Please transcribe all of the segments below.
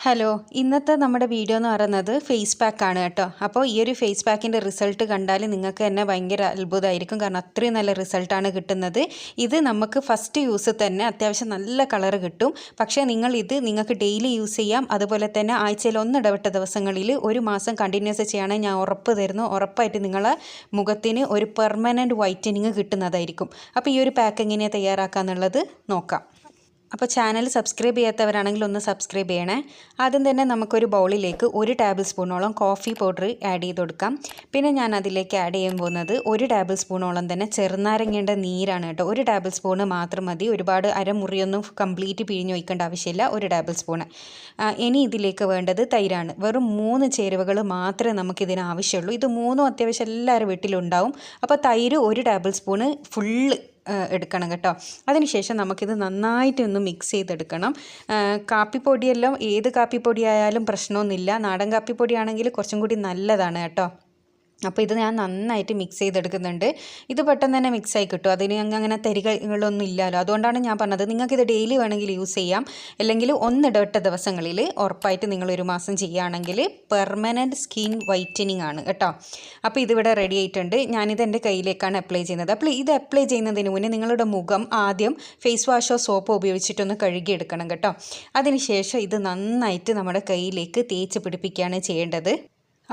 Hello, ഇന്നത്തെ നമ്മുടെ video എന്ന് പറയുന്നത് ഫേസ് പാക്കാണ് കേട്ടോ. അപ്പോൾ ഈ ഒരു ഫേസ് പാക്കിൻ്റെ റിസൾട്ട് കണ്ടാൽ നിങ്ങൾക്ക് തന്നെ ഭയങ്കര അത്ഭുതമായിരിക്കും. കാരണം അത്രയും നല്ല റിസൾട്ടാണ് കിട്ടുന്നത്. ഇത് നമുക്ക് ഫസ്റ്റ് യൂസ് തന്നെ അത്യാവശ്യം നല്ല കളർ കിട്ടും. പക്ഷേ നിങ്ങൾക്ക് ഡെയിലി യൂസ് ചെയ്യാം. അതുപോലെ തന്നെ ആഴ്ചയിൽ ഒന്നിടവിട്ട ദിവസങ്ങളിൽ ഒരു മാസം കണ്ടിന്യൂസ് ചെയ്യുകയാണെങ്കിൽ ഞാൻ ഉറപ്പ് തരുന്നു, ഉറപ്പായിട്ട് നിങ്ങളെ മുഖത്തിന് ഒരു പെർമനൻറ്റ് വൈറ്റനിങ് കിട്ടുന്നതായിരിക്കും. അപ്പോൾ ഈ ഒരു പാക്ക് എങ്ങനെയാണ് തയ്യാറാക്കുക എന്നുള്ളത് നോക്കാം. അപ്പോൾ ചാനൽ സബ്സ്ക്രൈബ് ചെയ്യാത്തവരാണെങ്കിൽ ഒന്ന് സബ്സ്ക്രൈബ് ചെയ്യണേ. ആദ്യം തന്നെ നമുക്കൊരു ബൗളിലേക്ക് 1 ടേബിൾ സ്പൂണോളം കോഫി പൗഡർ ആഡ് ചെയ്ത് കൊടുക്കാം. പിന്നെ ഞാൻ അതിലേക്ക് ആഡ് ചെയ്യാൻ പോകുന്നത് 1 ടേബിൾ സ്പൂണോളം തന്നെ ചെറുനാരങ്ങയുടെ നീരാണ് കേട്ടോ. 1 ടേബിൾ സ്പൂണ് മാത്രം മതി, ഒരുപാട് അരമുറിയൊന്നും കംപ്ലീറ്റ് പിഴിഞ്ഞ് വയ്ക്കേണ്ട ആവശ്യമില്ല. 1 ടേബിൾ സ്പൂണ്. ഇനി ഇതിലേക്ക് വേണ്ടത് തൈരാണ്. വെറും 3 ചേരുവകൾ മാത്രമേ നമുക്കിതിന് ആവശ്യമുള്ളൂ. ഇത് 3ഉം അത്യാവശ്യം എല്ലാവരുടെ വീട്ടിലുണ്ടാവും. അപ്പോൾ തൈര് 1 ടേബിൾ സ്പൂണ് ഫുള്ള് എടുക്കണം കേട്ടോ. അതിനുശേഷം നമുക്കിത് നന്നായിട്ടൊന്ന് മിക്സ് ചെയ്തെടുക്കണം. കാപ്പിപ്പൊടിയെല്ലാം ഏത് കാപ്പിപ്പൊടി ആയാലും പ്രശ്നമൊന്നുമില്ല. നാടൻ കാപ്പിപ്പൊടിയാണെങ്കിൽ കുറച്ചും കൂടി നല്ലതാണ് കേട്ടോ. അപ്പോൾ ഇത് ഞാൻ നന്നായിട്ട് മിക്സ് ചെയ്തെടുക്കുന്നുണ്ട്. ഇത് പെട്ടെന്ന് തന്നെ മിക്സായി കിട്ടും. അതിന് അങ്ങനെ തരികളൊന്നും ഇല്ലല്ലോ. അതുകൊണ്ടാണ് ഞാൻ പറഞ്ഞത് നിങ്ങൾക്കിത് ഡെയിലി വേണമെങ്കിൽ യൂസ് ചെയ്യാം. അല്ലെങ്കിൽ ഒന്നിടവിട്ട ദിവസങ്ങളിൽ ഉറപ്പായിട്ട് നിങ്ങൾ ഒരു മാസം ചെയ്യുകയാണെങ്കിൽ പെർമനൻറ്റ് സ്കിൻ വൈറ്റനിങ് ആണ് കേട്ടോ. അപ്പോൾ ഇതിവിടെ റെഡി ആയിട്ടുണ്ട്. ഞാനിത് എൻ്റെ കയ്യിലേക്കാണ് അപ്ലൈ ചെയ്യുന്നത്. അപ്പോൾ ഇത് അപ്ലൈ ചെയ്യുന്നതിന് മുന്നേ നിങ്ങളുടെ മുഖം ആദ്യം ഫേസ് വാഷോ സോപ്പോ ഉപയോഗിച്ചിട്ടൊന്ന് കഴുകിയെടുക്കണം കേട്ടോ. അതിനുശേഷം ഇത് നന്നായിട്ട് നമ്മുടെ കയ്യിലേക്ക് തേച്ച് പിടിപ്പിക്കുകയാണ് ചെയ്യേണ്ടത്.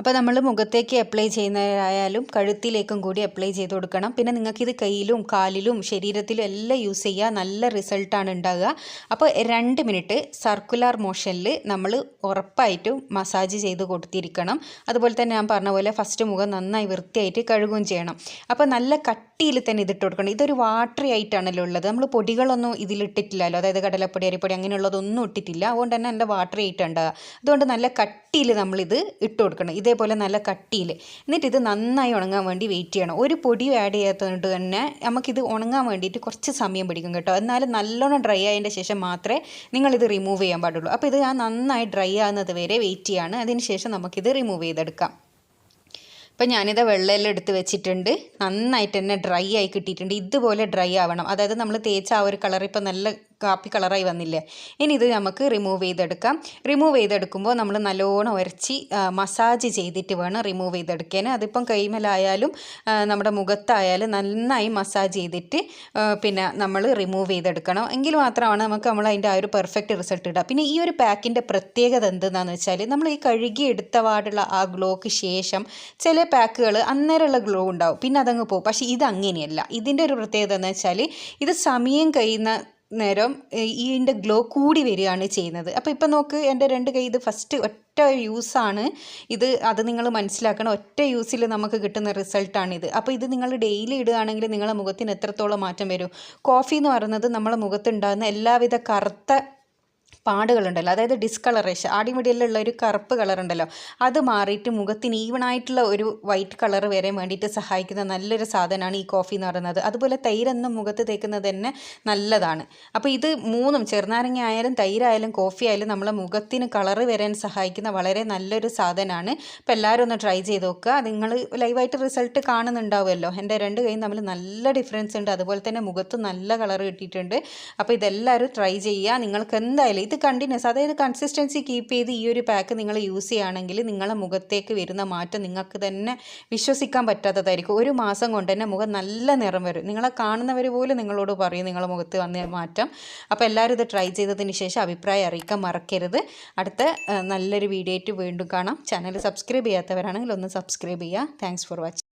അപ്പോൾ നമ്മൾ മുഖത്തേക്ക് അപ്ലൈ ചെയ്യുന്നവരായാലും കഴുത്തിലേക്കും കൂടി അപ്ലൈ ചെയ്ത് കൊടുക്കണം. പിന്നെ നിങ്ങൾക്കിത് കയ്യിലും കാലിലും ശരീരത്തിലും എല്ലാം യൂസ് ചെയ്യുക. നല്ല റിസൾട്ടാണ് ഉണ്ടാകുക. അപ്പോൾ 2 മിനിറ്റ് സർക്കുലർ മോഷനിൽ നമ്മൾ ഉറപ്പായിട്ടും മസാജ് ചെയ്ത് കൊടുത്തിരിക്കണം. അതുപോലെ തന്നെ ഞാൻ പറഞ്ഞ പോലെ ഫസ്റ്റ് മുഖം നന്നായി വൃത്തിയായിട്ട് കഴുകുകയും ചെയ്യണം. അപ്പോൾ നല്ല കട്ടിയിൽ തന്നെ ഇതിട്ട് കൊടുക്കണം. ഇതൊരു വാട്ടറി ആയിട്ടാണല്ലോ ഉള്ളത്. നമ്മൾ പൊടികളൊന്നും ഇതിലിട്ടിട്ടില്ലല്ലോ, അതായത് കടലപ്പൊടി അരിപ്പൊടി അങ്ങനെയുള്ളതൊന്നും ഇട്ടിട്ടില്ല. അതുകൊണ്ട് തന്നെ നല്ല വാട്ടറി ആയിട്ടുണ്ടാകുക. അതുകൊണ്ട് നല്ല കട്ടിയിൽ നമ്മളിത് ഇട്ട് കൊടുക്കണം. ഇതേപോലെ നല്ല കട്ടിയിൽ. എന്നിട്ട് ഇത് നന്നായി ഉണങ്ങാൻ വേണ്ടി വെയിറ്റ് ചെയ്യണം. ഒരു പൊടിയും ആഡ് ചെയ്യാത്തതുകൊണ്ട് തന്നെ നമുക്കിത് ഉണങ്ങാൻ വേണ്ടിയിട്ട് കുറച്ച് സമയം പിടിക്കും കേട്ടോ. എന്നാലും നല്ലോണം ഡ്രൈ ആയതിൻ്റെ ശേഷം മാത്രമേ നിങ്ങളിത് റിമൂവ് ചെയ്യാൻ പാടുള്ളൂ. അപ്പോൾ ഇത് ഞാൻ നന്നായി ഡ്രൈ ആകുന്നത് വരെ വെയിറ്റ് ചെയ്യാണ്. അതിന് ശേഷം നമുക്കിത് റിമൂവ് ചെയ്തെടുക്കാം. അപ്പോൾ ഞാനിത് വെള്ളമെല്ലാം എടുത്ത് വെച്ചിട്ടുണ്ട്. നന്നായിട്ട് തന്നെ ഡ്രൈ ആയി കിട്ടിയിട്ടുണ്ട്. ഇതുപോലെ ഡ്രൈ ആവണം. അതായത് നമ്മൾ തേച്ച ആ ഒരു കളർ ഇപ്പോൾ നല്ല കാപ്പി കളറായി വന്നില്ലേ. ഇനി ഇത് നമുക്ക് റിമൂവ് ചെയ്തെടുക്കാം. റിമൂവ് ചെയ്തെടുക്കുമ്പോൾ നമ്മൾ നല്ലോണം ഉരച്ച് മസാജ് ചെയ്തിട്ട് വേണം റിമൂവ് ചെയ്തെടുക്കാൻ. അതിപ്പം കൈമലായാലും നമ്മുടെ മുഖത്തായാലും നന്നായി മസാജ് ചെയ്തിട്ട് പിന്നെ നമ്മൾ റിമൂവ് ചെയ്തെടുക്കണം. എങ്കിൽ മാത്രമാണ് നമ്മൾ അതിൻ്റെ ആ ഒരു പെർഫെക്റ്റ് റിസൾട്ട് കിട്ടുക. പിന്നെ ഈ ഒരു പാക്കിൻ്റെ പ്രത്യേകത എന്തെന്നാന്ന് വെച്ചാൽ നമ്മൾ ഈ കഴുകി എടുത്ത പാടുള്ള ആ ഗ്ലോക്ക് ശേഷം ചില പാക്കുകൾ അന്നേരമുള്ള ഗ്ലോ ഉണ്ടാവും, പിന്നെ അതങ്ങ് പോകും. പക്ഷേ ഇത് അങ്ങനെയല്ല. ഇതിൻ്റെ ഒരു പ്രത്യേകത എന്ന് വെച്ചാൽ ഇത് സമയം കഴിയുന്ന നേരം ഇതിൻ്റെ ഗ്ലോ കൂടി വരികയാണ് ചെയ്യുന്നത്. അപ്പോൾ ഇപ്പം നോക്ക്, എൻ്റെ 2 കൈ ഇത് ഫസ്റ്റ് ഒറ്റ യൂസാണ് ഇത്. അത് നിങ്ങൾ മനസ്സിലാക്കണം. ഒറ്റ യൂസിൽ നമുക്ക് കിട്ടുന്ന റിസൾട്ടാണിത്. അപ്പോൾ ഇത് നിങ്ങൾ ഡെയിലി ഇടുകയാണെങ്കിൽ നിങ്ങളുടെ മുഖത്തിന് എത്രത്തോളം മാറ്റം വരും. കോഫി എന്ന് പറയുന്നത് നമ്മളെ മുഖത്തുണ്ടാകുന്ന എല്ലാവിധ കറുത്ത പാടുകളുണ്ടല്ലോ, അതായത് ഡിസ്കളറേഷൻ, ആടിമുടിയിലുള്ള ഒരു കറുപ്പ് കളറുണ്ടല്ലോ, അത് മാറിയിട്ട് മുഖത്തിന് ഈവണായിട്ടുള്ള ഒരു വൈറ്റ് കളർ വരാൻ വേണ്ടിയിട്ട് സഹായിക്കുന്ന നല്ലൊരു സാധനമാണ് ഈ കോഫി എന്ന് പറയുന്നത്. അതുപോലെ തൈരൊന്നും മുഖത്ത് തേക്കുന്നത് തന്നെ നല്ലതാണ്. അപ്പോൾ ഇത് 3ഉം ചെറുനാരങ്ങ ആയാലും തൈരായാലും കോഫി ആയാലും നമ്മളെ മുഖത്തിന് കളറ് വരാൻ സഹായിക്കുന്ന വളരെ നല്ലൊരു സാധനമാണ്. അപ്പോൾ എല്ലാവരും ഒന്ന് ട്രൈ ചെയ്ത് നോക്കുക. നിങ്ങൾ ലൈവായിട്ട് റിസൾട്ട് കാണുന്നുണ്ടാവുമല്ലോ. എൻ്റെ 2 കൈയും തമ്മിൽ നല്ല ഡിഫറൻസ് ഉണ്ട്. അതുപോലെ തന്നെ മുഖത്ത് നല്ല കളർ കിട്ടിയിട്ടുണ്ട്. അപ്പോൾ ഇതെല്ലാവരും ട്രൈ ചെയ്യുക. നിങ്ങൾക്ക് എന്തായാലും ഇത് കണ്ടിന്യൂസ്, അതായത് കൺസിസ്റ്റൻസി കീപ്പ് ചെയ്ത് ഈ ഒരു പാക്ക് നിങ്ങൾ യൂസ് ചെയ്യുകയാണെങ്കിൽ നിങ്ങളെ മുഖത്തേക്ക് വരുന്ന മാറ്റം നിങ്ങൾക്ക് തന്നെ വിശ്വസിക്കാൻ പറ്റാത്തതായിരിക്കും. ഒരു മാസം കൊണ്ട് തന്നെ മുഖം നല്ല നിറം വരും. നിങ്ങളെ കാണുന്നവർ പോലും നിങ്ങളോട് പറയും നിങ്ങളെ മുഖത്ത് വന്ന മാറ്റം. അപ്പോൾ എല്ലാവരും ഇത് ട്രൈ ചെയ്തതിന് ശേഷം അഭിപ്രായം അറിയിക്കാൻ മറക്കരുത്. അടുത്ത നല്ലൊരു വീഡിയോ ആയിട്ട് വീണ്ടും കാണാം. ചാനൽ സബ്സ്ക്രൈബ് ചെയ്യാത്തവരാണെങ്കിൽ ഒന്ന് സബ്സ്ക്രൈബ് ചെയ്യുക. Thanks for watching.